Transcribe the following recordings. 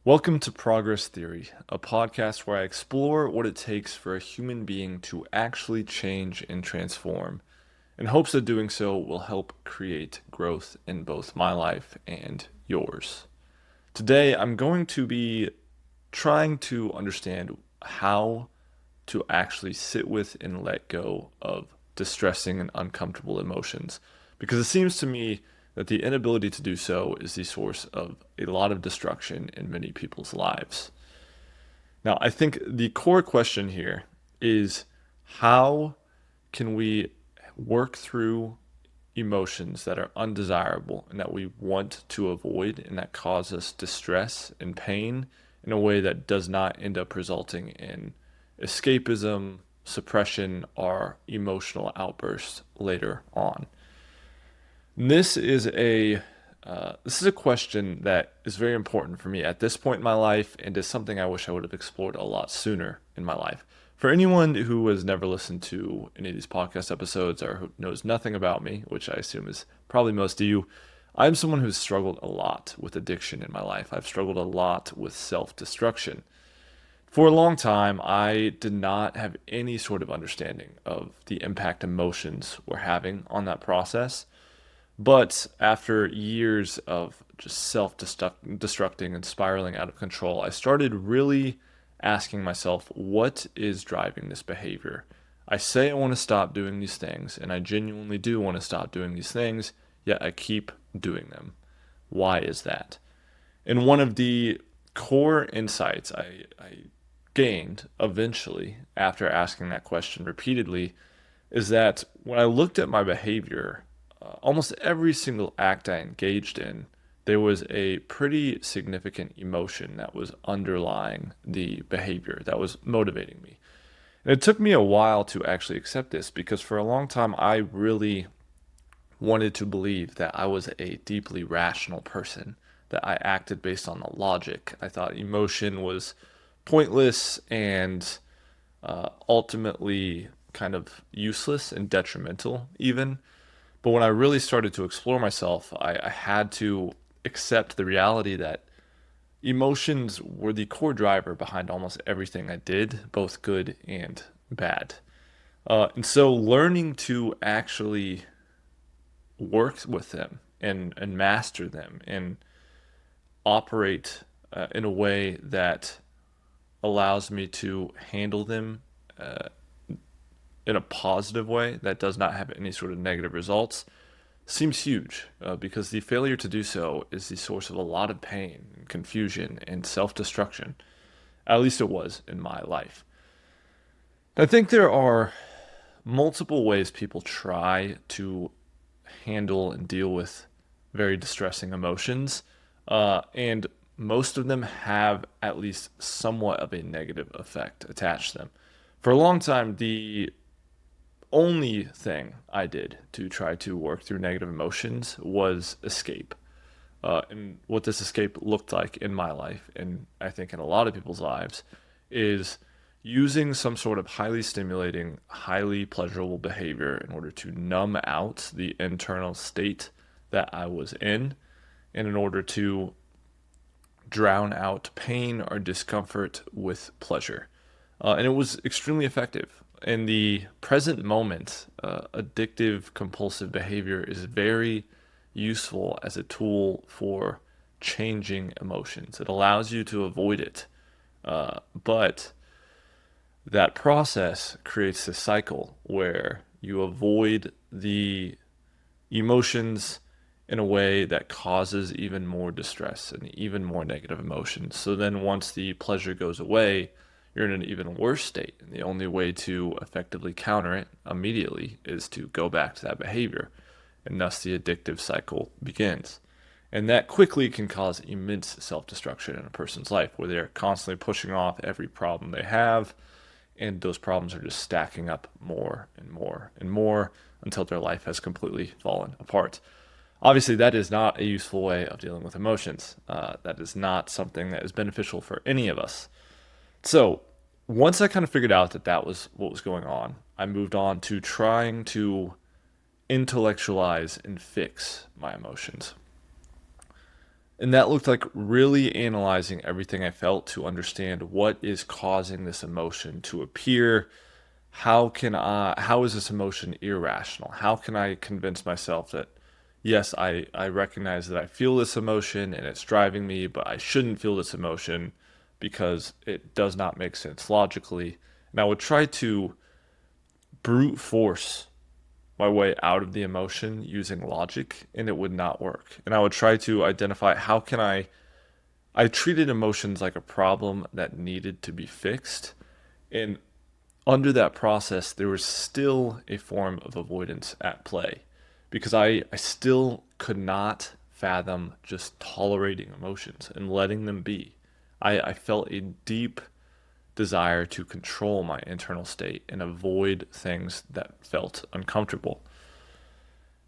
Welcome to Progress Theory, a podcast where I explore what it takes for a human being to actually change and transform, in hopes that doing so will help create growth in both my life and yours. Today, I'm going to be trying to understand how to actually sit with and let go of distressing and uncomfortable emotions. Because it seems to me that the inability to do so is the source of a lot of destruction in many people's lives. Now, I think the core question here is how can we work through emotions that are undesirable and that we want to avoid and that cause us distress and pain in a way that does not end up resulting in escapism, suppression, or emotional outbursts later on. This is a this is a question that is very important for me at this point in my life, and is something I wish I would have explored a lot sooner in my life. For anyone who has never listened to any of these podcast episodes or who knows nothing about me, which I assume is probably most of you, I'm someone who's struggled a lot with addiction in my life. I've struggled a lot with self-destruction. For a long time, I did not have any sort of understanding of the impact emotions were having on that process. But after years of just self-destructing and spiraling out of control, I started really asking myself, what is driving this behavior? I say I want to stop doing these things, and I genuinely do want to stop doing these things, yet I keep doing them. Why is that? And one of the core insights I gained eventually after asking that question repeatedly is that when I looked at my behavior, almost every single act I engaged in, there was a pretty significant emotion that was underlying the behavior that was motivating me. And it took me a while to actually accept this because for a long time I really wanted to believe that I was a deeply rational person, that I acted based on the logic. I thought emotion was pointless and ultimately kind of useless and detrimental, even. But when I really started to explore myself, I had to accept the reality that emotions were the core driver behind almost everything I did, both good and bad. And so learning to actually work with them and master them and operate in a way that allows me to handle them uh, in a positive way that does not have any sort of negative results seems huge because the failure to do so is the source of a lot of pain, and confusion, and self destruction. At least it was in my life. I think there are multiple ways people try to handle and deal with very distressing emotions, and most of them have at least somewhat of a negative effect attached to them. For a long time, the only thing I did to try to work through negative emotions was escape. And what this escape looked like in my life, and I think in a lot of people's lives, is using some sort of highly stimulating, highly pleasurable behavior in order to numb out the internal state that I was in, and in order to drown out pain or discomfort with pleasure. And it was extremely effective. In the present moment, addictive compulsive behavior is very useful as a tool for changing emotions. It allows you to avoid it. But that process creates a cycle where you avoid the emotions in a way that causes even more distress and even more negative emotions. So then once the pleasure goes away, you're in an even worse state. And the only way to effectively counter it immediately is to go back to that behavior. And thus the addictive cycle begins. And that quickly can cause immense self destruction in a person's life where they're constantly pushing off every problem they have. And those problems are just stacking up more and more and more until their life has completely fallen apart. Obviously, that is not a useful way of dealing with emotions. That is not something that is beneficial for any of us. So, once I kind of figured out that that was what was going on, I moved on to trying to intellectualize and fix my emotions. And that looked like really analyzing everything I felt to understand what is causing this emotion to appear. How is this emotion irrational? How can I convince myself that, yes, I recognize that I feel this emotion and it's driving me, but I shouldn't feel this emotion because it does not make sense logically. And I would try to brute force my way out of the emotion using logic, and it would not work. And I would try to identify how can I treated emotions like a problem that needed to be fixed. And under that process, there was still a form of avoidance at play because I still could not fathom just tolerating emotions and letting them be. I felt a deep desire to control my internal state and avoid things that felt uncomfortable.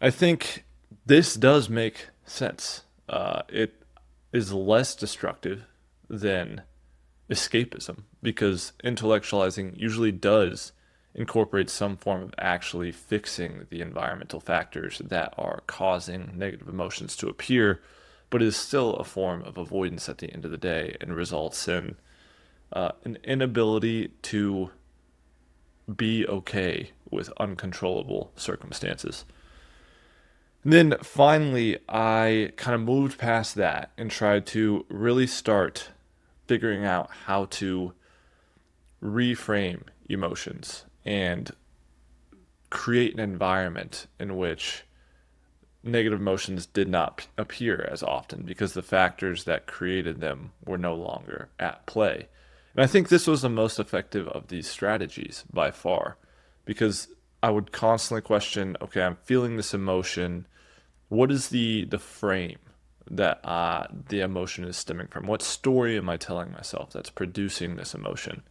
I think this does make sense. It is less destructive than escapism because intellectualizing usually does incorporate some form of actually fixing the environmental factors that are causing negative emotions to appear, but is still a form of avoidance at the end of the day and results in an inability to be okay with uncontrollable circumstances. And then finally, I kind of moved past that and tried to really start figuring out how to reframe emotions and create an environment in which negative emotions did not appear as often because the factors that created them were no longer at play. And I think this was the most effective of these strategies by far because I would constantly question, okay, I'm feeling this emotion. What is the frame that the emotion is stemming from? What story am I telling myself that's producing this emotion?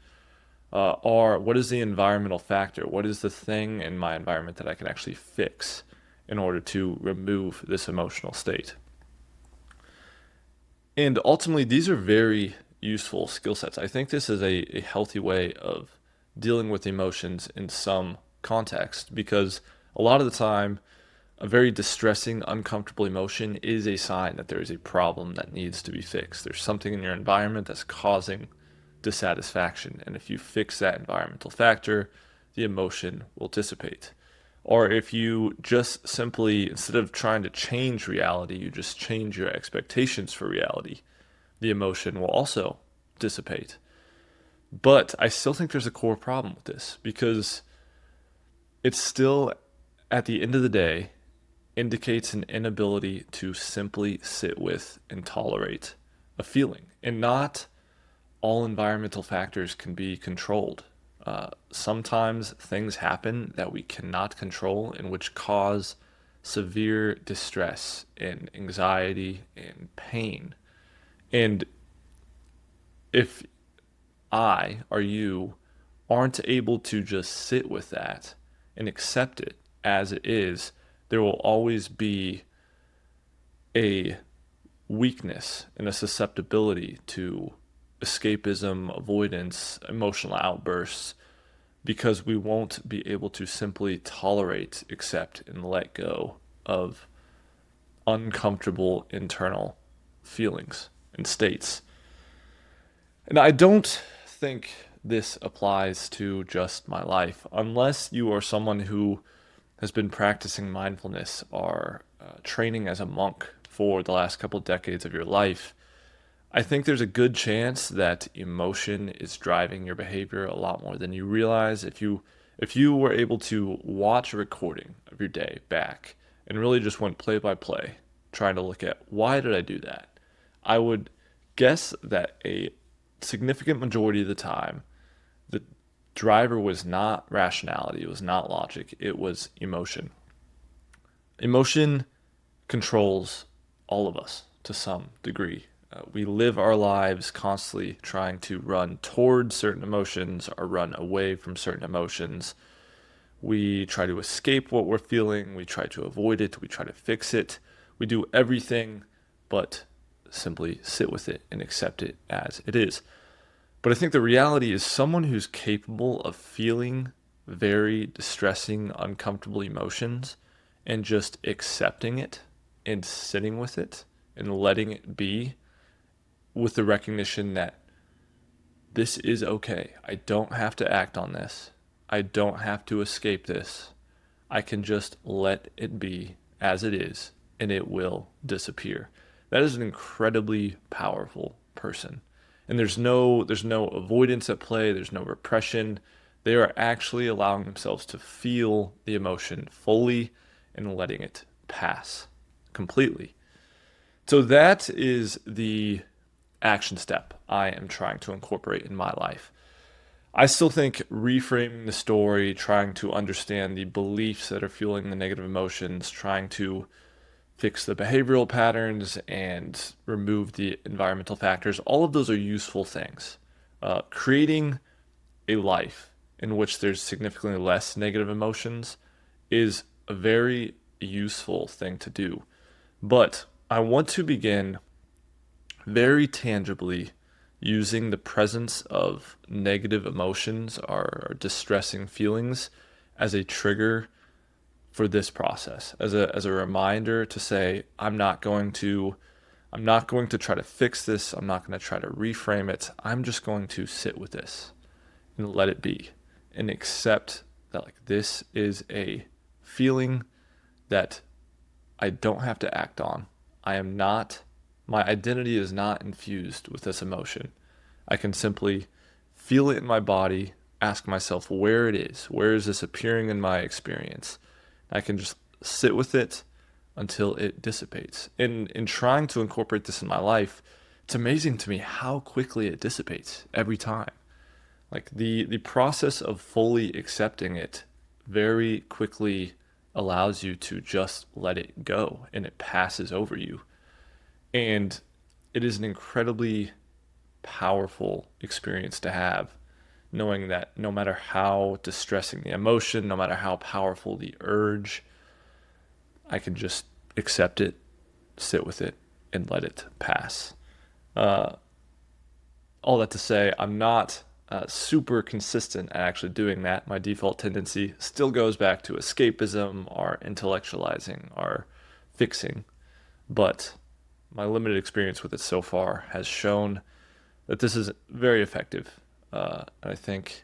Or what is the environmental factor? What is the thing in my environment that I can actually fix in order to remove this emotional state? And ultimately, these are very useful skill sets. I think this is a healthy way of dealing with emotions in some context because a lot of the time, a very distressing, uncomfortable emotion is a sign that there is a problem that needs to be fixed. There's something in your environment that's causing dissatisfaction. And if you fix that environmental factor, the emotion will dissipate. Or if you just simply, instead of trying to change reality, you just change your expectations for reality, the emotion will also dissipate. But I still think there's a core problem with this because it's still, at the end of the day, indicates an inability to simply sit with and tolerate a feeling. And not all environmental factors can be controlled. Sometimes things happen that we cannot control and which cause severe distress and anxiety and pain. And if I or you aren't able to just sit with that and accept it as it is, there will always be a weakness and a susceptibility to escapism, avoidance, emotional outbursts, because we won't be able to simply tolerate, accept, and let go of uncomfortable internal feelings and states. And I don't think this applies to just my life, unless you are someone who has been practicing mindfulness or training as a monk for the last couple decades of your life. I think there's a good chance that emotion is driving your behavior a lot more than you realize. If you were able to watch a recording of your day back and really just went play by play, trying to look at why did I do that, I would guess that a significant majority of the time the driver was not rationality, it was not logic, it was emotion. Emotion controls all of us to some degree. We live our lives constantly trying to run towards certain emotions or run away from certain emotions. We try to escape what we're feeling. We try to avoid it. We try to fix it. We do everything but simply sit with it and accept it as it is. But I think the reality is someone who's capable of feeling very distressing, uncomfortable emotions and just accepting it and sitting with it and letting it be with the recognition that this is okay. I don't have to act on this. I don't have to escape this. I can just let it be as it is and it will disappear. That is an incredibly powerful person. And there's no avoidance at play, there's no repression. They are actually allowing themselves to feel the emotion fully and letting it pass completely. So that is the action step I am trying to incorporate in my life. I still think reframing the story, trying to understand the beliefs that are fueling the negative emotions, trying to fix the behavioral patterns and remove the environmental factors, all of those are useful things. Creating a life in which there's significantly less negative emotions is a very useful thing to do. But I want to begin very tangibly using the presence of negative emotions or distressing feelings as a trigger for this process, as a reminder to say, I'm not going to try to fix this. I'm not going to try to reframe it. I'm just going to sit with this and let it be and accept that like this is a feeling that I don't have to act on. My identity is not infused with this emotion. I can simply feel it in my body, ask myself where it is. Where is this appearing in my experience? I can just sit with it until it dissipates. In trying to incorporate this in my life, it's amazing to me how quickly it dissipates every time. Like the process of fully accepting it very quickly allows you to just let it go and it passes over you. And it is an incredibly powerful experience to have, knowing that no matter how distressing the emotion, no matter how powerful the urge, I can just accept it, sit with it, and let it pass. Uh, all that to say, I'm not super consistent at actually doing that. My default tendency still goes back to escapism or intellectualizing or fixing, but my limited experience with it so far has shown that this is very effective. I think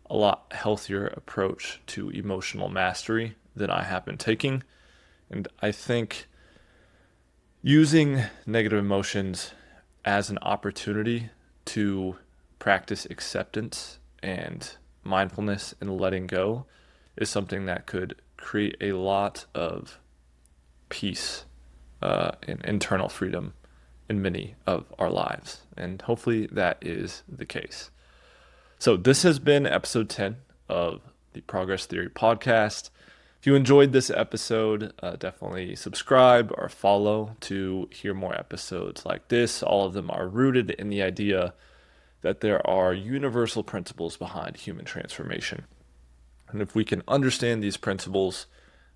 a lot healthier approach to emotional mastery than I have been taking. And I think using negative emotions as an opportunity to practice acceptance and mindfulness and letting go is something that could create a lot of peace and internal freedom in many of our lives. And hopefully that is the case. So this has been episode 10 of the Progress Theory podcast. If you enjoyed this episode, definitely subscribe or follow to hear more episodes like this. All of them are rooted in the idea that there are universal principles behind human transformation. And if we can understand these principles,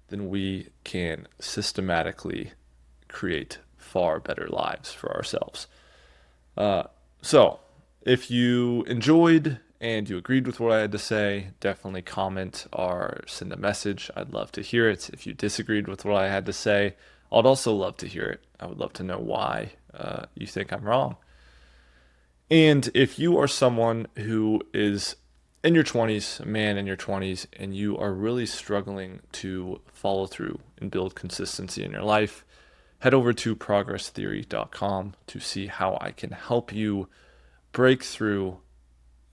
then we can systematically create far better lives for ourselves. So, if you enjoyed and you agreed with what I had to say, definitely comment or send a message. I'd love to hear it. If you disagreed with what I had to say, I'd also love to hear it. I would love to know why you think I'm wrong. And if you are someone who is in your 20s, a man in your 20s, and you are really struggling to follow through and build consistency in your life, head over to progresstheory.com to see how I can help you break through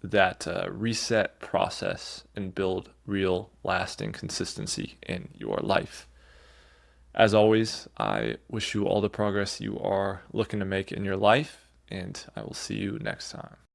that reset process and build real lasting consistency in your life. As always, I wish you all the progress you are looking to make in your life, and I will see you next time.